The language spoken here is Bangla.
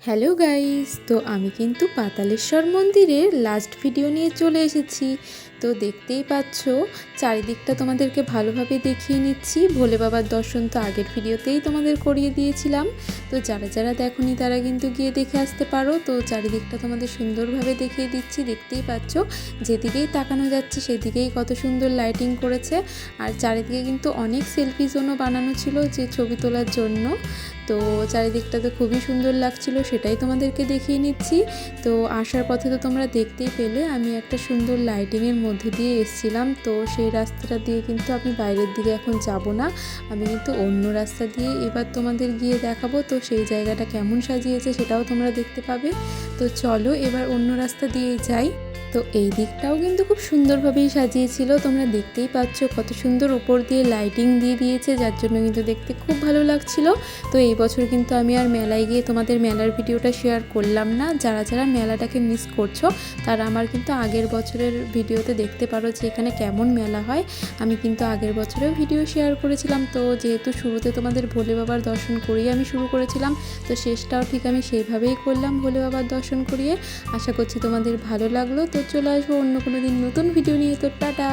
হ্যালো গাইস, তো আমি কিন্তু পাতালেশ্বর মন্দিরের লাস্ট ভিডিও নিয়ে চলে এসেছি। তো দেখতেই পাচ্ছ চারিদিকটা তোমাদেরকে ভালোভাবে দেখিয়ে নিচ্ছি। ভোলে বাবার দর্শন তো আগের ভিডিওতেই তোমাদের করিয়ে দিয়েছিলাম। তো যারা যারা দেখোনি তারা কিন্তু গিয়ে দেখে আসতে পারো। তো চারিদিকটা তোমাদের সুন্দরভাবে দেখিয়ে দিচ্ছি। দেখতেই পাচ্ছ যেদিকেই তাকানো যাচ্ছে সেদিকেই কত সুন্দর লাইটিং করেছে। আর চারিদিকে কিন্তু অনেক সেলফি জোনও বানানো ছিল যে ছবি তোলার জন্য। তো চারিদিকটা তো খুবই সুন্দর লাগছিল, সেটাই তোমাদেরকে দেখিয়ে নিচ্ছি। তো আসার পথে তো তোমরা দেখতেই পেলে আমি একটা সুন্দর লাইটিংয়ের মধ্যে দিয়ে এসেছিলাম। তো সেই রাস্তাটা দিয়ে কিন্তু আমি বাইরের দিকে এখন যাব না, আমি কিন্তু অন্য রাস্তা দিয়ে এবার তোমাদের গিয়ে দেখাবো। তো সেই জায়গাটা কেমন সাজিয়েছে সেটাও তোমরা দেখতে পাবে। তো চলো এবার অন্য রাস্তা দিয়ে যাই। তো এই দিকটাও কিন্তু খুব সুন্দরভাবেই সাজিয়েছিল, তোমরা দেখতেই পাচ্ছ কত সুন্দর উপর দিয়ে লাইটিং দিয়ে দিয়েছে, যার জন্য কিন্তু দেখতে খুব ভালো লাগছিল। তো এই বছর কিন্তু আমি আর মেলায় গিয়ে তোমাদের মেলার ভিডিওটা শেয়ার করলাম না। যারা যারা মেলাটাকে মিস করছো তারা আমার কিন্তু আগের বছরের ভিডিওতে দেখতে পারো যে এখানে কেমন মেলা হয়। আমি কিন্তু আগের বছরেও ভিডিও শেয়ার করেছিলাম। তো যেহেতু শুরুতে তোমাদের ভোলে বাবার দর্শন করিয়ে আমি শুরু করেছিলাম, তো শেষটাও ঠিক আমি সেইভাবেই করলাম ভোলে বাবার দর্শন করিয়ে। আশা করছি তোমাদের ভালো লাগলো। তো চলে আসবো অন্য কোনো দিন নতুন ভিডিও নিয়ে। তো টাটা।